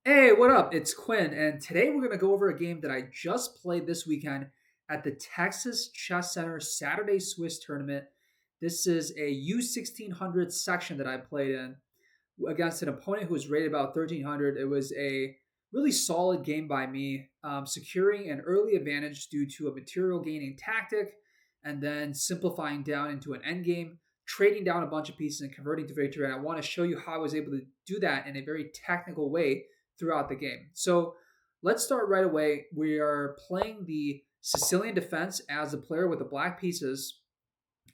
Hey, what up? It's Quinn, and today we're going to go over a game that I just played this weekend at the Texas Chess Center Saturday Swiss Tournament. This is a U1600 section that I played in against an opponent who was rated about 1300. It was a really solid game by me, securing an early advantage due to a material gaining tactic and then simplifying down into an endgame, trading down a bunch of pieces and converting to victory. And I want to show you how I was able to do that in a very technical way throughout the game. So let's start right away. We are playing the Sicilian defense as a player with the black pieces.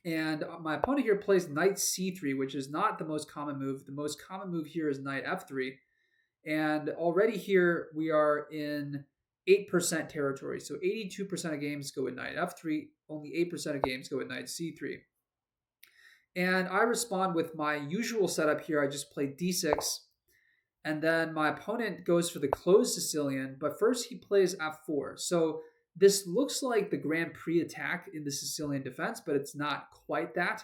And my opponent here plays knight c3, which is not the most common move. The most common move here is knight f3. And already here we are in 8% territory. So 82% of games go with knight f3. Only 8% of games go with knight c3. And I respond with my usual setup here. I just play d6. And then my opponent goes for the closed Sicilian, but first he plays f4. So this looks like the Grand Prix attack in the Sicilian defense, but it's not quite that.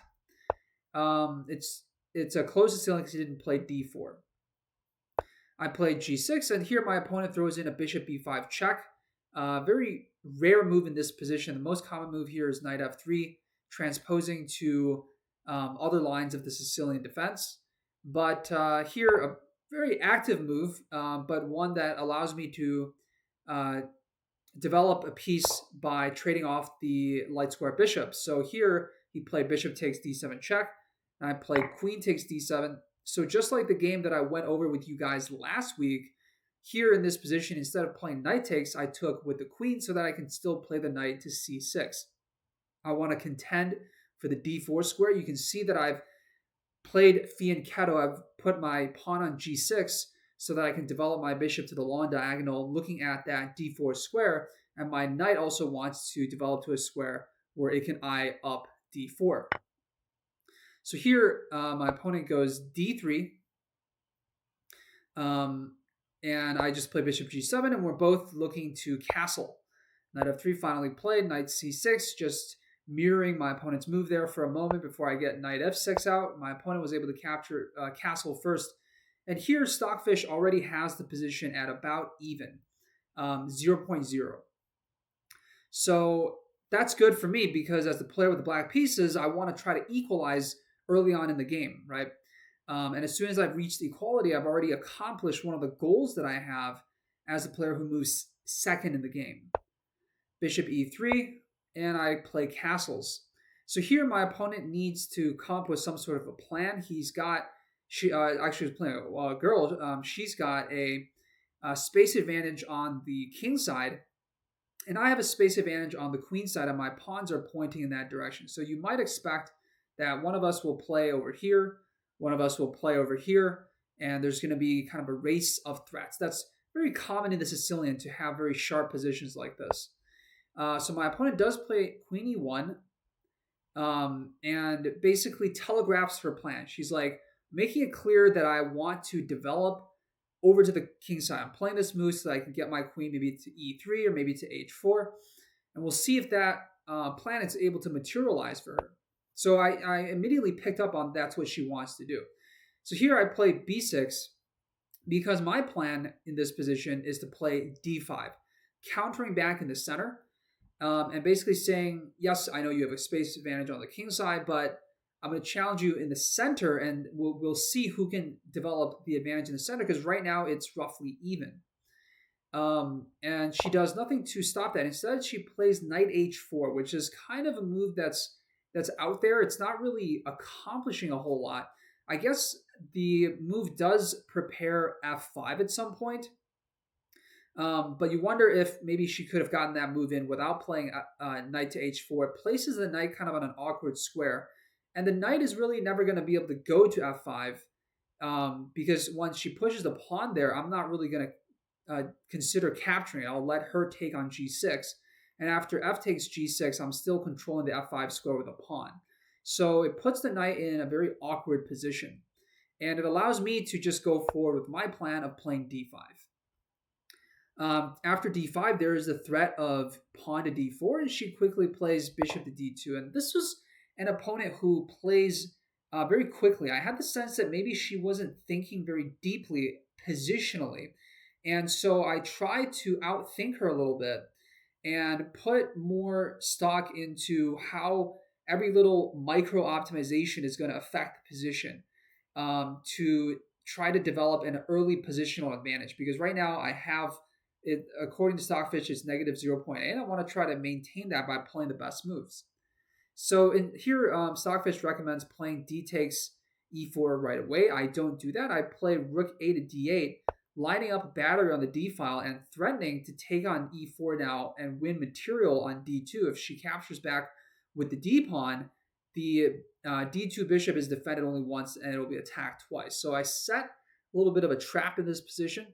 It's a closed Sicilian because he didn't play d4. I played g6, and here my opponent throws in a bishop b5 check. Very rare move in this position. The most common move here is knight f3, transposing to other lines of the Sicilian defense. But here, a very active move, but one that allows me to uh, develop a piece by trading off the light square bishop. So here he played bishop takes d7 check, and I played queen takes d7. So just like the game that I went over with you guys last week, here in this position, instead of playing knight takes, I took with the queen so that I can still play the knight to c6. I want to contend for the d4 square. You can see that I've played fianchetto. I've put my pawn on g6 so that I can develop my bishop to the long diagonal, looking at that d4 square. And my knight also wants to develop to a square where it can eye up d4. So here, my opponent goes d3, and I just play bishop g7, and we're both looking to castle. Knight f3 finally played, knight c6, just mirroring my opponent's move there for a moment before I get knight f6 out. My opponent was able to capture castle first. And here, Stockfish already has the position at about even, 0.0. So that's good for me because as the player with the black pieces, I want to try to equalize early on in the game, right? And as soon as I've reached equality, I've already accomplished one of the goals that I have as a player who moves second in the game. Bishop e3, and I play castles. So here my opponent needs to come up with some sort of a plan. He's got, she actually was playing a girl, she's got a space advantage on the king side, and I have a space advantage on the queen side, and my pawns are pointing in that direction. So you might expect that one of us will play over here, one of us will play over here, and there's going to be kind of a race of threats. That's very common in the Sicilian to have very sharp positions like this. So my opponent does play queen e1, and basically telegraphs her plan. She's like making it clear that I want to develop over to the king side. I'm playing this move so that I can get my queen maybe to e3 or maybe to h4, and we'll see if that plan is able to materialize for her. So I immediately picked up on that's what she wants to do. So here I play b6 because my plan in this position is to play d5, countering back in the center, and basically saying, yes, I know you have a space advantage on the king side, but I'm going to challenge you in the center, and we'll see who can develop the advantage in the center, because right now it's roughly even. And she does nothing to stop that. Instead, she plays knight h4, which is kind of a move that's out there. It's not really accomplishing a whole lot. I guess the move does prepare f5 at some point, but you wonder if maybe she could have gotten that move in without playing knight to h4. It places the knight kind of on an awkward square. And the knight is really never going to be able to go to f5 because once she pushes the pawn there, I'm not really going to consider capturing it. I'll let her take on g6. And after f takes g6, I'm still controlling the f5 square with a pawn. So it puts the knight in a very awkward position. And it allows me to just go forward with my plan of playing d5. After d5, there is the threat of pawn to d4, and she quickly plays bishop to d2. And this was an opponent who plays very quickly. I had the sense that maybe she wasn't thinking very deeply positionally. And so I try to outthink her a little bit and put more stock into how every little micro optimization is going to affect the position, to try to develop an early positional advantage. Because right now I have it, according to Stockfish, it's negative 0.8. I want to try to maintain that by playing the best moves. So in here, Stockfish recommends playing d takes e4 right away. I don't do that. I play rook a to d8, lining up a battery on the d file and threatening to take on e4 now and win material on d2. If she captures back with the d pawn, the d2 bishop is defended only once and it'll be attacked twice. So I set a little bit of a trap in this position.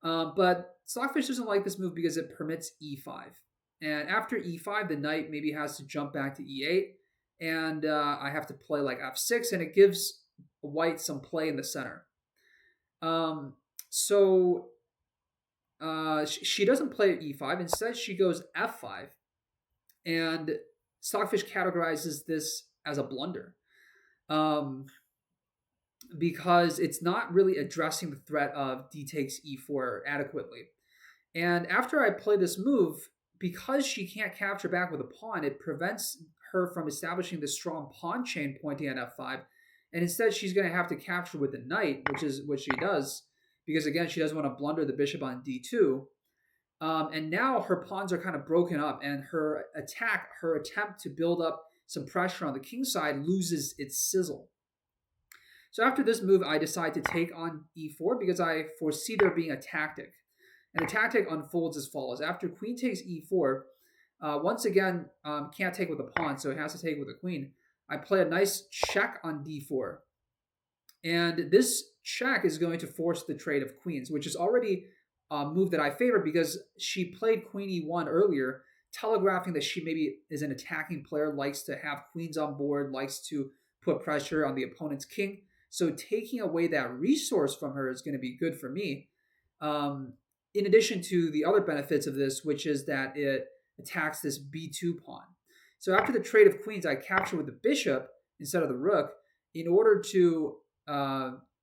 But Stockfish doesn't like this move because it permits e5. And after e5, the knight maybe has to jump back to e8. And I have to play like f6, and it gives white some play in the center. So she doesn't play e5. Instead, she goes f5. And Stockfish categorizes this as a blunder. Because it's not really addressing the threat of d takes e4 adequately. And after I play this move, because she can't capture back with a pawn, it prevents her from establishing this strong pawn chain pointing at f5. And instead, she's going to have to capture with the knight, which is what she does, because again, she doesn't want to blunder the bishop on d2. And now her pawns are kind of broken up, and her attempt to build up some pressure on the king side loses its sizzle. So after this move, I decide to take on e4 because I foresee there being a tactic. And the tactic unfolds as follows. After queen takes e4, once again, can't take with a pawn, so it has to take with a queen. I play a nice check on d4. And this check is going to force the trade of queens, which is already a move that I favor because she played queen e1 earlier, telegraphing that she maybe is an attacking player, likes to have queens on board, likes to put pressure on the opponent's king. So taking away that resource from her is going to be good for me. In addition to the other benefits of this, which is that it attacks this b2 pawn. So after the trade of queens, I capture with the bishop instead of the rook in order to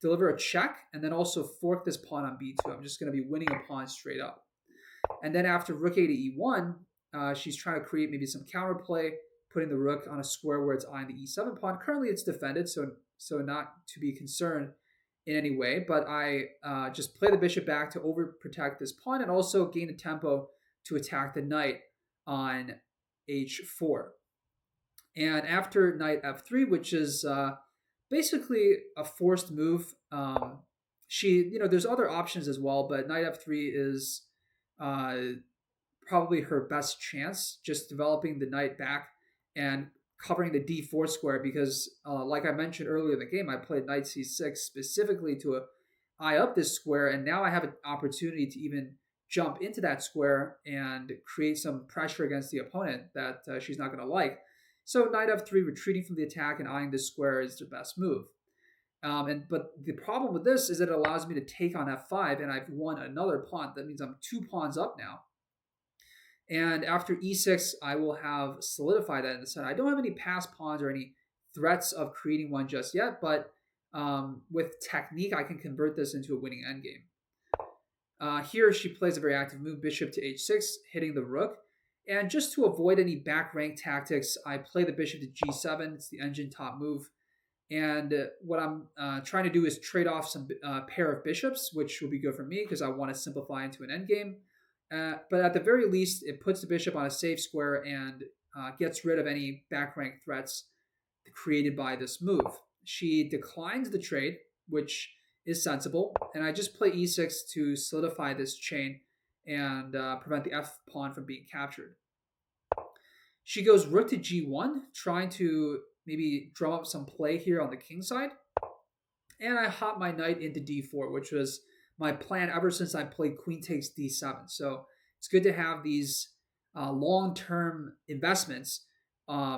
deliver a check and then also fork this pawn on b2. I'm just going to be winning a pawn straight up. And then after rook a to e1, she's trying to create maybe some counterplay, putting the rook on a square where it's eyeing the e7 pawn. Currently, it's defended, so not to be concerned in any way. But I just play the bishop back to overprotect this pawn and also gain a tempo to attack the knight on h4. And after knight f3, which is basically a forced move, there's other options as well, but knight f3 is probably her best chance, just developing the knight back and covering the d4 square because, like I mentioned earlier in the game, I played knight c6 specifically to eye up this square, and now I have an opportunity to even jump into that square and create some pressure against the opponent that she's not going to like. So knight f3, retreating from the attack and eyeing this square is the best move. But the problem with this is that it allows me to take on f5, and I've won another pawn. That means I'm 2 pawns up now. And after e6, I will have solidified that in the center. I don't have any passed pawns or any threats of creating one just yet, but with technique, I can convert this into a winning endgame. Here, she plays a very active move, bishop to h6, hitting the rook. And just to avoid any back rank tactics, I play the bishop to g7. It's the engine top move. And what I'm trying to do is trade off some pair of bishops, which will be good for me because I want to simplify into an endgame. But at the very least, it puts the bishop on a safe square and gets rid of any back rank threats created by this move. She declines the trade, which is sensible, and I just play e6 to solidify this chain and prevent the f pawn from being captured. She goes rook to g1, trying to maybe drum up some play here on the king side. And I hop my knight into d4, which was my plan ever since I played queen takes d7. So it's good to have these long-term investments,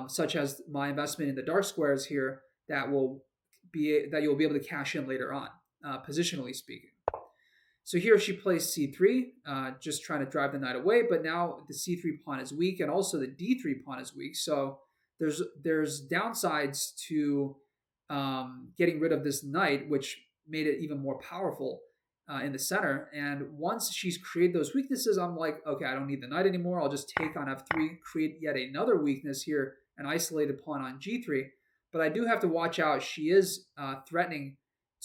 such as my investment in the dark squares here, that you'll be able to cash in later on, positionally speaking. So here she plays c3, just trying to drive the knight away, but now the c3 pawn is weak, and also the d3 pawn is weak. So there's downsides to getting rid of this knight, which made it even more powerful. in the center. And once she's created those weaknesses, I'm like, okay, I don't need the knight anymore. I'll just take on f3, create yet another weakness here, an isolated pawn on g3. But I do have to watch out. She is threatening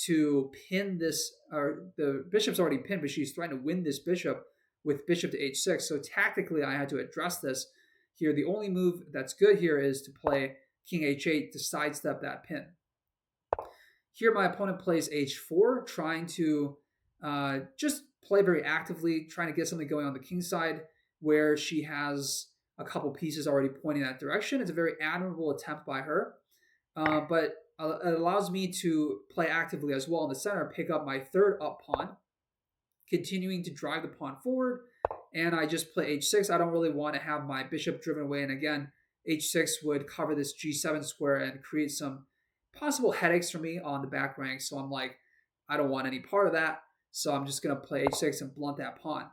to pin this, or the bishop's already pinned, but she's threatening to win this bishop with bishop to h6. So tactically, I had to address this here. The only move that's good here is to play king h8 to sidestep that pin. Here, my opponent plays h4, trying to just play very actively, trying to get something going on the king side where she has a couple pieces already pointing that direction. It's a very admirable attempt by her, but it allows me to play actively as well in the center, pick up my third up pawn, continuing to drive the pawn forward, and I just play h6. I don't really want to have my bishop driven away, and again, h6 would cover this g7 square and create some possible headaches for me on the back rank. So I'm like, I don't want any part of that. So I'm just going to play h6 and blunt that pawn.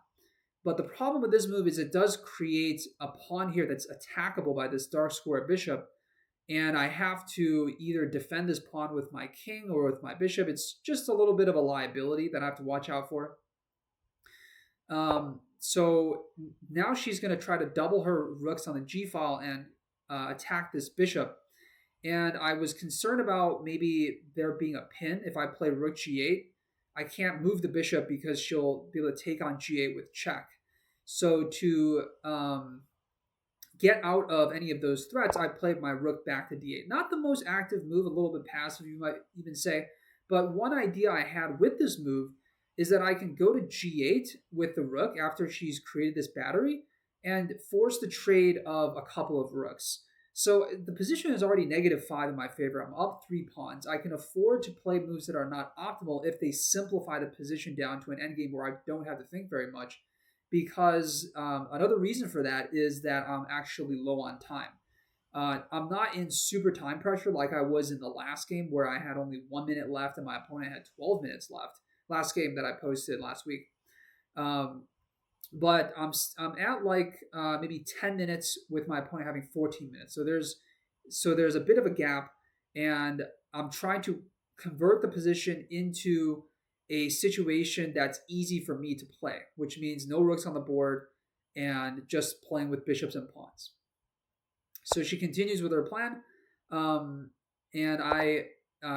But the problem with this move is it does create a pawn here that's attackable by this dark square bishop. And I have to either defend this pawn with my king or with my bishop. It's just a little bit of a liability that I have to watch out for. So now she's going to try to double her rooks on the g file and attack this bishop. And I was concerned about maybe there being a pin. If I play rook g8, I can't move the bishop because she'll be able to take on g8 with check. So to get out of any of those threats, I played my rook back to d8. Not the most active move, a little bit passive, you might even say. But one idea I had with this move is that I can go to g8 with the rook after she's created this battery and force the trade of a couple of rooks. So the position is already -5 in my favor. I'm up 3 pawns. I can afford to play moves that are not optimal if they simplify the position down to an endgame where I don't have to think very much. Because another reason for that is that I'm actually low on time. I'm not in super time pressure like I was in the last game where I had only 1 minute left and my opponent had 12 minutes left. Last game that I posted last week. But I'm at like maybe 10 minutes with my opponent having 14 minutes. So there's a bit of a gap, and I'm trying to convert the position into a situation that's easy for me to play, which means no rooks on the board and just playing with bishops and pawns. So she continues with her plan, and I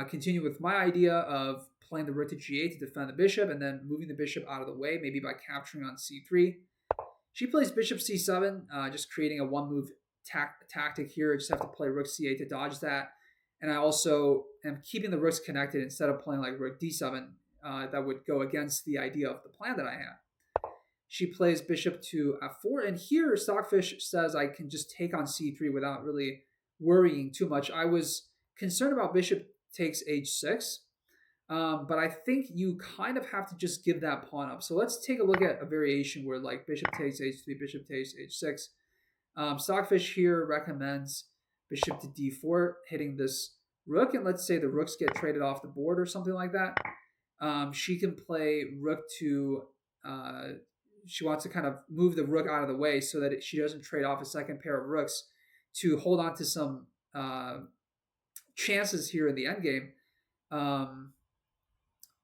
continue with my idea of playing the rook to g8 to defend the bishop and then moving the bishop out of the way, maybe by capturing on c3. She plays bishop c7, just creating a one-move tactic here. I just have to play rook c8 to dodge that. And I also am keeping the rooks connected instead of playing like rook d7. That would go against the idea of the plan that I had. She plays bishop to f4, and here Stockfish says I can just take on c3 without really worrying too much. I was concerned about bishop takes h6, but I think you kind of have to just give that pawn up. So let's take a look at a variation where like bishop takes h3, bishop takes h6. Stockfish here recommends bishop to d4, hitting this rook, and let's say the rooks get traded off the board or something like that. She can play rook to, she wants to kind of move the rook out of the way so that she doesn't trade off a second pair of rooks to hold on to some chances here in the endgame.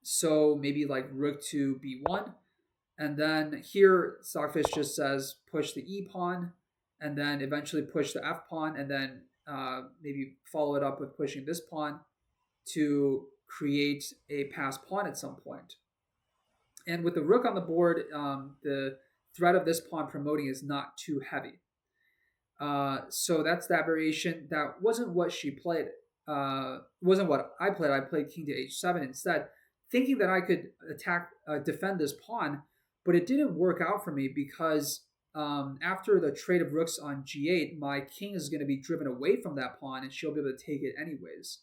So maybe like rook to b1. And then here, Stockfish just says push the e pawn, and then eventually push the f pawn, and then maybe follow it up with pushing this pawn to create a passed pawn at some point. And with the rook on the board, the threat of this pawn promoting is not too heavy. So that's that variation. That wasn't what she played. Wasn't what I played. I played king to h7 instead, thinking that I could defend this pawn, but it didn't work out for me because after the trade of rooks on g8, my king is going to be driven away from that pawn, and she'll be able to take it anyways.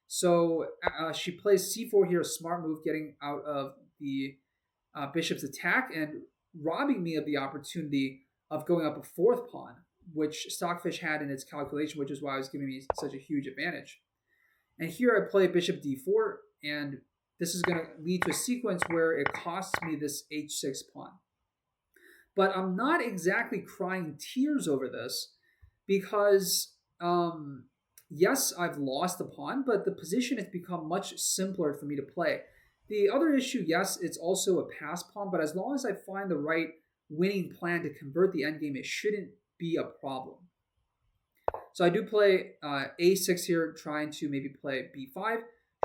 So she plays c4 here, a smart move, getting out of the bishop's attack and robbing me of the opportunity of going up a fourth pawn, which Stockfish had in its calculation, which is why it was giving me such a huge advantage. And here I play bishop d4, and this is going to lead to a sequence where it costs me this h6 pawn. But I'm not exactly crying tears over this because, yes, I've lost the pawn, but the position has become much simpler for me to play. The other issue, yes, it's also a pass pawn, but as long as I find the right winning plan to convert the endgame, it shouldn't be a problem. So I do play a6 here, trying to maybe play b5.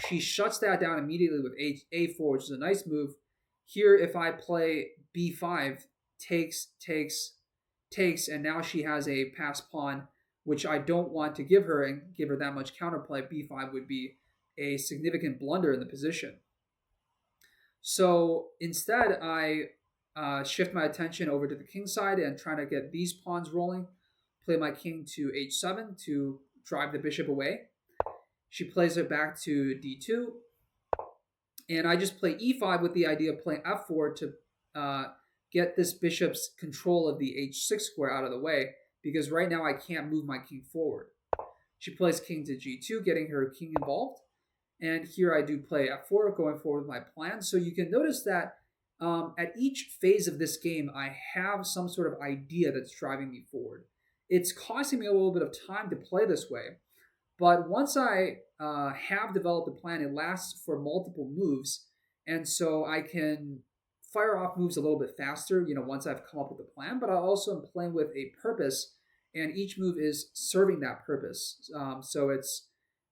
She shuts that down immediately with a4, which is a nice move. Here, if I play b5, takes, and now she has a pass pawn, which I don't want to give her and give her that much counterplay. b5 would be a significant blunder in the position. So instead, I shift my attention over to the king side and try to get these pawns rolling. Play my king to h7 to drive the bishop away. She plays it back to d2. And I just play e5 with the idea of playing f4 to get this bishop's control of the h6 square out of the way, because right now I can't move my king forward. She plays king to g2, getting her king involved. And here I do play f4, going forward with my plan. So you can notice that at each phase of this game, I have some sort of idea that's driving me forward. It's costing me a little bit of time to play this way. But once I have developed a plan, it lasts for multiple moves. And so I can fire off moves a little bit faster, once I've come up with a plan. But I also am playing with a purpose, and each move is serving that purpose. So it's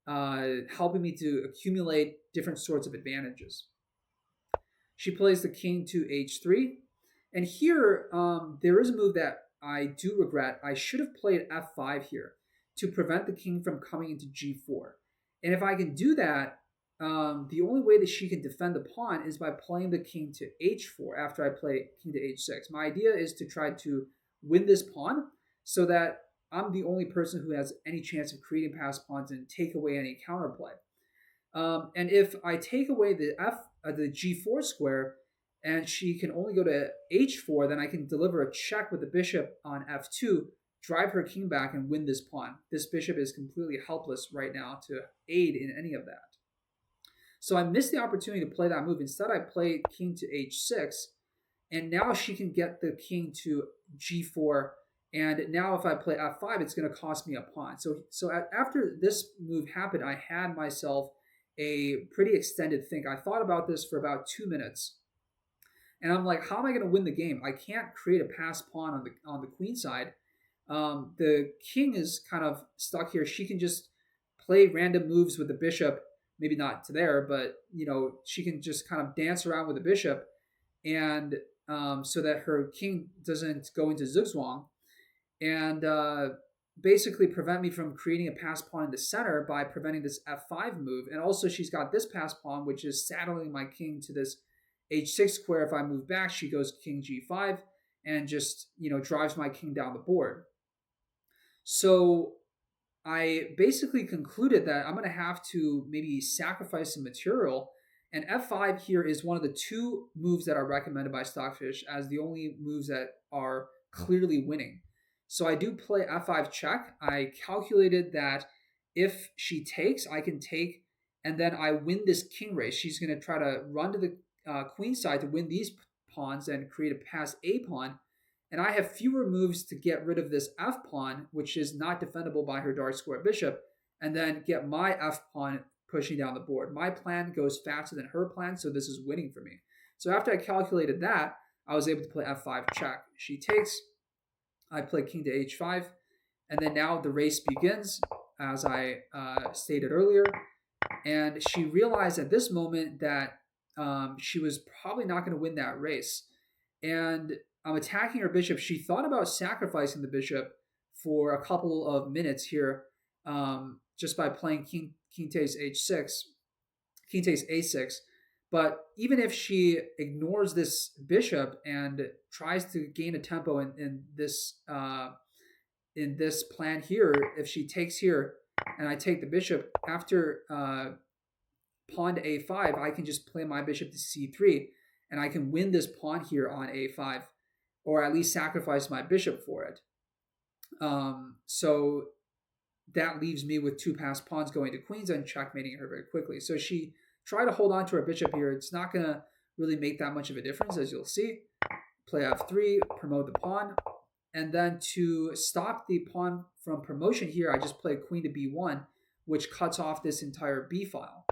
helping me to accumulate different sorts of advantages. She plays the king to h3. And here, there is a move that I do regret. I should have played f5 here to prevent the king from coming into g4. And if I can do that, the only way that she can defend the pawn is by playing the king to h4 after I play king to h6. My idea is to try to win this pawn so that I'm the only person who has any chance of creating pass pawns and take away any counterplay. And if I take away the g4 square, and she can only go to h4, then I can deliver a check with the bishop on f2, drive her king back, and win this pawn. This bishop is completely helpless right now to aid in any of that. So I missed the opportunity to play that move. Instead, I played king to h6, and now she can get the king to g4, and now if I play f5, it's going to cost me a pawn. So after this move happened, I had myself a pretty extended think. I thought about this for about 2 minutes. And I'm like, how am I going to win the game? I can't create a pass pawn on the queen side. The king is kind of stuck here. She can just play random moves with the bishop, maybe not to there, but she can just kind of dance around with the bishop, and so that her king doesn't go into zugzwang, and basically prevent me from creating a pass pawn in the center by preventing this f5 move. And also she's got this pass pawn, which is saddling my king to this h6 square. If I move back, she goes king g5 and just drives my king down the board. So I basically concluded that I'm going to have to maybe sacrifice some material, and f5 here is one of the two moves that are recommended by Stockfish as the only moves that are clearly winning. So I do play f5 check. I calculated that if she takes, I can take, and then I win this king race. She's going to try to run to the queen side to win these pawns and create a pass a pawn. And I have fewer moves to get rid of this f pawn, which is not defendable by her dark square bishop, and then get my f pawn pushing down the board. My plan goes faster than her plan, so this is winning for me. So after I calculated that, I was able to play f5 check. She takes, I play king to h5, and then now the race begins, as I stated earlier. And she realized at this moment that she was probably not going to win that race. And I'm attacking her bishop. She thought about sacrificing the bishop for a couple of minutes here, just by playing king takes h6, king takes a6. But even if she ignores this bishop and tries to gain a tempo in this plan here, if she takes here and I take the bishop after pawn to a5, I can just play my bishop to c3, and I can win this pawn here on a5, or at least sacrifice my bishop for it. So that leaves me with two passed pawns going to queens and checkmating her very quickly. So she tried to hold on to her bishop here. It's not going to really make that much of a difference, as you'll see. Play f3, promote the pawn. And then to stop the pawn from promotion here, I just play queen to b1, which cuts off this entire b file.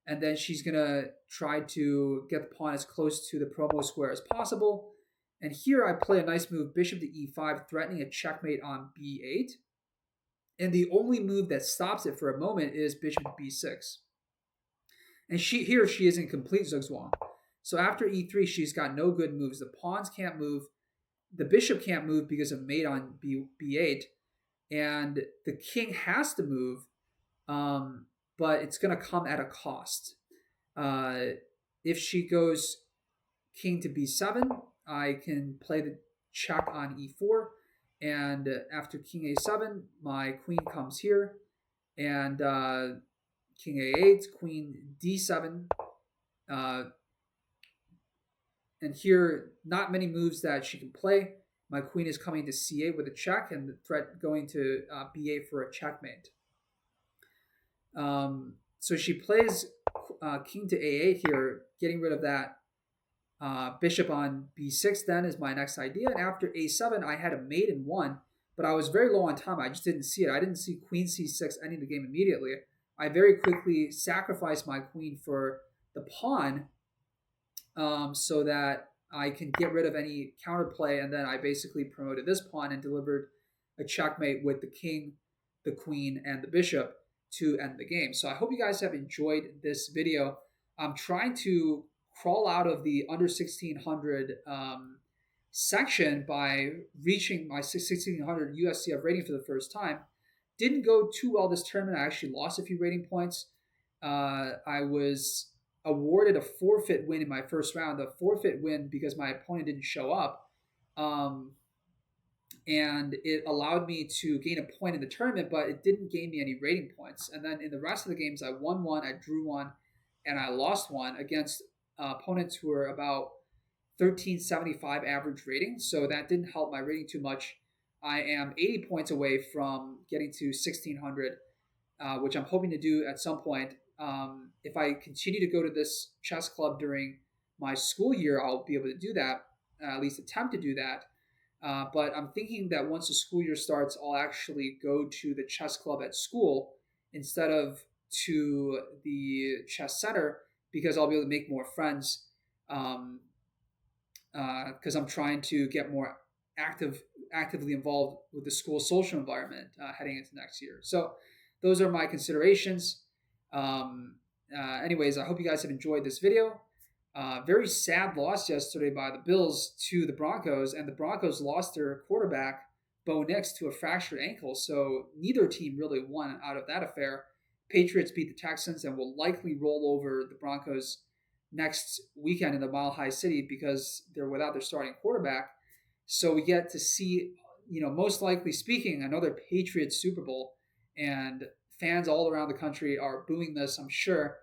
And then she's going to try to get the pawn as close to the promo square as possible. And here I play a nice move, bishop to e5, threatening a checkmate on b8. And the only move that stops it for a moment is bishop to b6. And she is in complete zugzwang. So after e3, she's got no good moves. The pawns can't move. The bishop can't move because of mate on b8. And the king has to move, but it's going to come at a cost. If she goes king to b7, I can play the check on e4. And after king a7, my queen comes here. And king a8, queen d7. And here, not many moves that she can play. My queen is coming to c8 with a check, and the threat going to b8 for a checkmate. So she plays king to a8 here, getting rid of that bishop on b6 then is my next idea. And after a7, I had a mate in one, but I was very low on time. I just didn't see it. I didn't see queen c6 ending the game immediately. I very quickly sacrificed my queen for the pawn so that I can get rid of any counterplay, and then I basically promoted this pawn and delivered a checkmate with the king, the queen, and the bishop to end the game. So I hope you guys have enjoyed this video. I'm trying to crawl out of the under 1600 section by reaching my 1600 USCF rating for the first time. Didn't go too well this tournament. I actually lost a few rating points. I was awarded a forfeit win in my first round, a forfeit win because my opponent didn't show up. And it allowed me to gain a point in the tournament, but it didn't gain me any rating points. And then in the rest of the games, I won one, I drew one, and I lost one against opponents who were about 1375 average rating. So that didn't help my rating too much. I am 80 points away from getting to 1600, which I'm hoping to do at some point. If I continue to go to this chess club during my school year, I'll be able to do that, at least attempt to do that. But I'm thinking that once the school year starts, I'll actually go to the chess club at school instead of to the chess center, because I'll be able to make more friends, because I'm trying to get more actively involved with the school social environment heading into next year. So those are my considerations. Anyways, I hope you guys have enjoyed this video. Very sad loss yesterday by the Bills to the Broncos, and the Broncos lost their quarterback, Bo Nix, to a fractured ankle. So neither team really won out of that affair. Patriots beat the Texans and will likely roll over the Broncos next weekend in the Mile High City because they're without their starting quarterback. So we get to see, most likely speaking, another Patriots Super Bowl, and fans all around the country are booing this, I'm sure.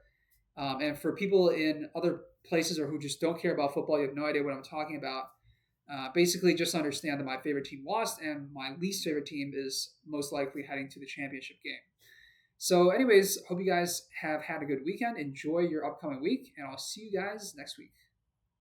And for people in other places or who just don't care about football, you have no idea what I'm talking about. Basically, just understand that my favorite team lost and my least favorite team is most likely heading to the championship game. So anyways, hope you guys have had a good weekend. Enjoy your upcoming week, and I'll see you guys next week.